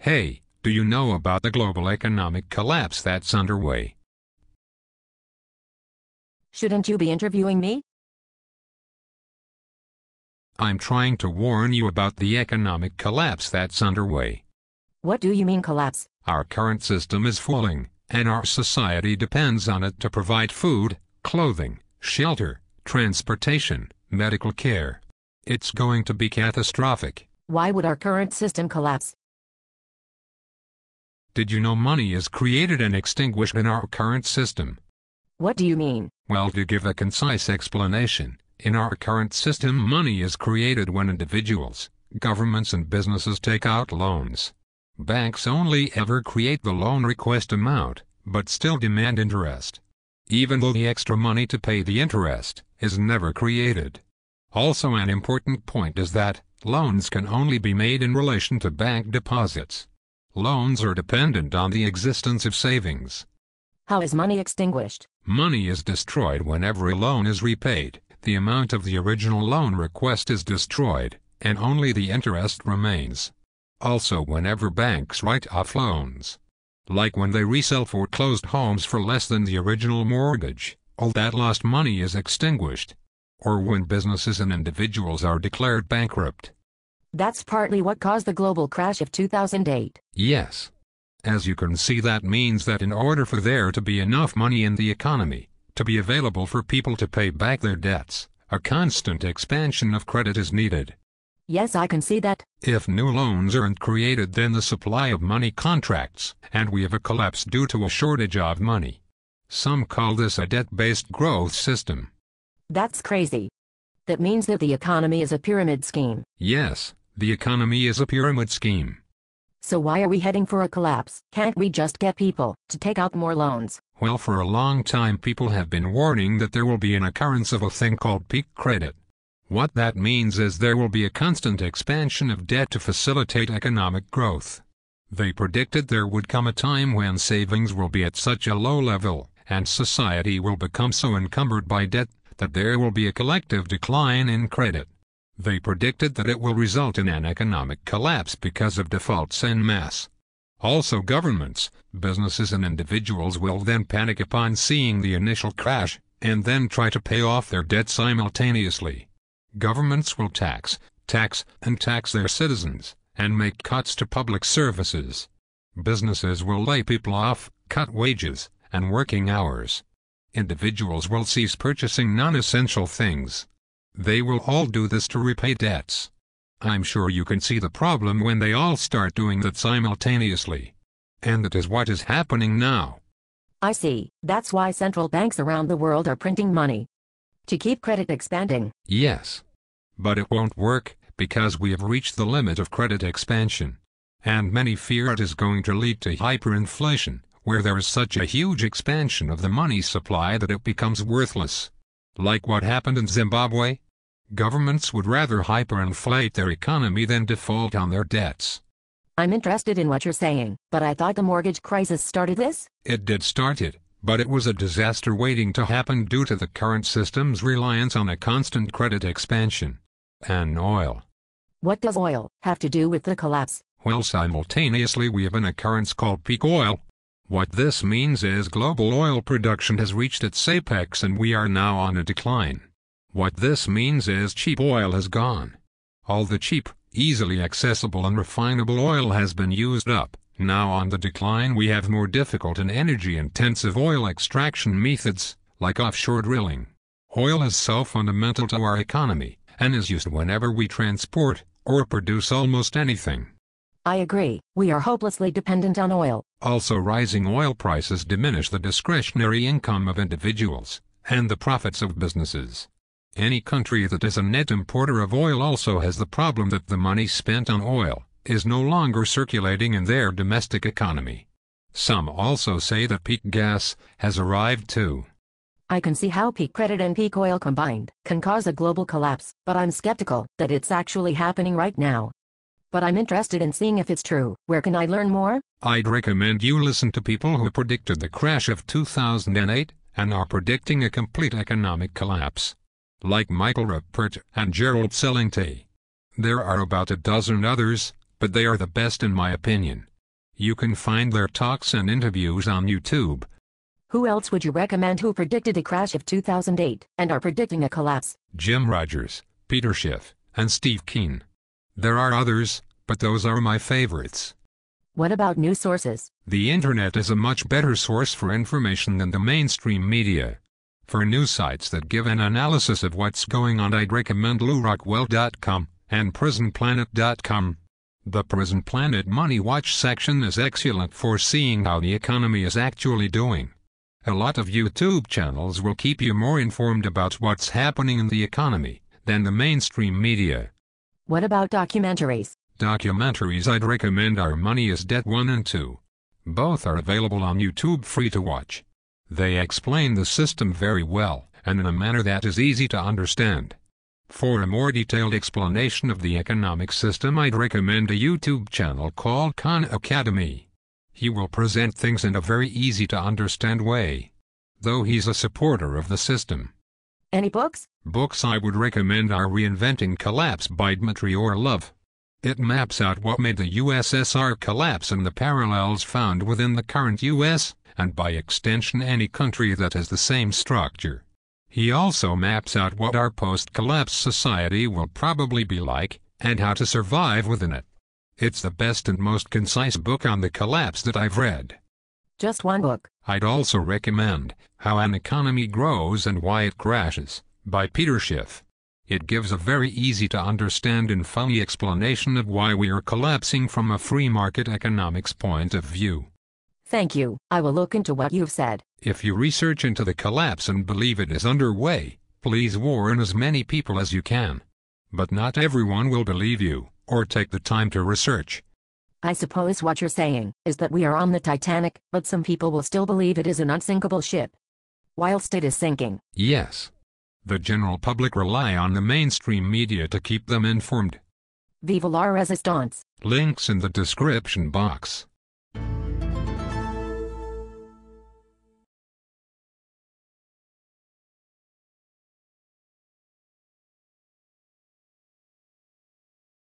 Hey, do you know about the global economic collapse that's underway? Shouldn't you be interviewing me? I'm trying to warn you about the economic collapse that's underway. What do you mean collapse? Our current system is falling, and our society depends on it to provide food, clothing, shelter, transportation, medical care. It's going to be catastrophic. Why would our current system collapse? Did you know money is created and extinguished in our current system? What do you mean? Well, to give a concise explanation, in our current system money is created when individuals, governments and businesses take out loans. Banks only ever create the loan request amount, but still demand interest. Even though the extra money to pay the interest is never created. Also, an important point is that loans can only be made in relation to bank deposits. Loans are dependent on the existence of savings. How is money extinguished? Money is destroyed whenever a loan is repaid. The amount of the original loan request is destroyed, and only the interest remains. Also, whenever banks write off loans, like when they resell foreclosed homes for less than the original mortgage, all that lost money is extinguished. Or when businesses and individuals are declared bankrupt. That's partly what caused the global crash of 2008. Yes. As you can see, that means that in order for there to be enough money in the economy, to be available for people to pay back their debts, a constant expansion of credit is needed. Yes, I can see that. If new loans aren't created, then the supply of money contracts, and we have a collapse due to a shortage of money. Some call this a debt-based growth system. That's crazy. That means that the economy is a pyramid scheme. Yes, the economy is a pyramid scheme. So why are we heading for a collapse? Can't we just get people to take out more loans? Well, for a long time people have been warning that there will be an occurrence of a thing called peak credit. What that means is there will be a constant expansion of debt to facilitate economic growth. They predicted there would come a time when savings will be at such a low level, and society will become so encumbered by debt that there will be a collective decline in credit. They predicted that it will result in an economic collapse because of defaults en masse. Also, governments, businesses and individuals will then panic upon seeing the initial crash, and then try to pay off their debt simultaneously. Governments will tax their citizens, and make cuts to public services. Businesses will lay people off, cut wages, and working hours. Individuals will cease purchasing non-essential things. They will all do this to repay debts. I'm sure you can see the problem when they all start doing that simultaneously. And that is what is happening now. I see. That's why central banks around the world are printing money. To keep credit expanding. Yes. But it won't work, because we have reached the limit of credit expansion. And many fear it is going to lead to hyperinflation, where there is such a huge expansion of the money supply that it becomes worthless. Like what happened in Zimbabwe? Governments would rather hyperinflate their economy than default on their debts. I'm interested in what you're saying, but I thought the mortgage crisis started this? It did start it, but it was a disaster waiting to happen due to the current system's reliance on a constant credit expansion. And oil. What does oil have to do with the collapse? Well, simultaneously we have an occurrence called peak oil. What this means is global oil production has reached its apex and we are now on a decline. What this means is cheap oil has gone. All the cheap, easily accessible and refinable oil has been used up. Now on the decline we have more difficult and energy-intensive oil extraction methods, like offshore drilling. Oil is so fundamental to our economy, and is used whenever we transport or produce almost anything. I agree, we are hopelessly dependent on oil. Also, rising oil prices diminish the discretionary income of individuals, and the profits of businesses. Any country that is a net importer of oil also has the problem that the money spent on oil is no longer circulating in their domestic economy. Some also say that peak gas has arrived too. I can see how peak credit and peak oil combined can cause a global collapse, but I'm skeptical that it's actually happening right now. But I'm interested in seeing if it's true. Where can I learn more? I'd recommend you listen to people who predicted the crash of 2008 and are predicting a complete economic collapse. Like Michael Rappert and Gerald Celente. There are about a dozen others, but they are the best in my opinion. You can find their talks and interviews on YouTube. Who else would you recommend who predicted the crash of 2008 and are predicting a collapse? Jim Rogers, Peter Schiff, and Steve Keen. There are others, but those are my favorites. What about news sources? The internet is a much better source for information than the mainstream media. For news sites that give an analysis of what's going on, I'd recommend LouRockwell.com and PrisonPlanet.com. The Prison Planet Money Watch section is excellent for seeing how the economy is actually doing. A lot of YouTube channels will keep you more informed about what's happening in the economy than the mainstream media. What about documentaries? Documentaries I'd recommend are Money is Debt 1 and 2. Both are available on YouTube free to watch. They explain the system very well, and in a manner that is easy to understand. For a more detailed explanation of the economic system, I'd recommend a YouTube channel called Khan Academy. He will present things in a very easy to understand way, though he's a supporter of the system. Any books? Books I would recommend are Reinventing Collapse by Dmitry Orlov. It maps out what made the USSR collapse and the parallels found within the current US, and by extension any country that has the same structure. He also maps out what our post-collapse society will probably be like, and how to survive within it. It's the best and most concise book on the collapse that I've read. Just one book. I'd also recommend How an Economy Grows and Why It Crashes by Peter Schiff. It gives a very easy to understand and funny explanation of why we are collapsing from a free market economics point of view. Thank you. I will look into what you've said. If you research into the collapse and believe it is underway, please warn as many people as you can. But not everyone will believe you, or take the time to research. I suppose what you're saying is that we are on the Titanic, but some people will still believe it is an unsinkable ship, whilst it is sinking. Yes. The general public rely on the mainstream media to keep them informed. Vive la Resistance. Links in the description box.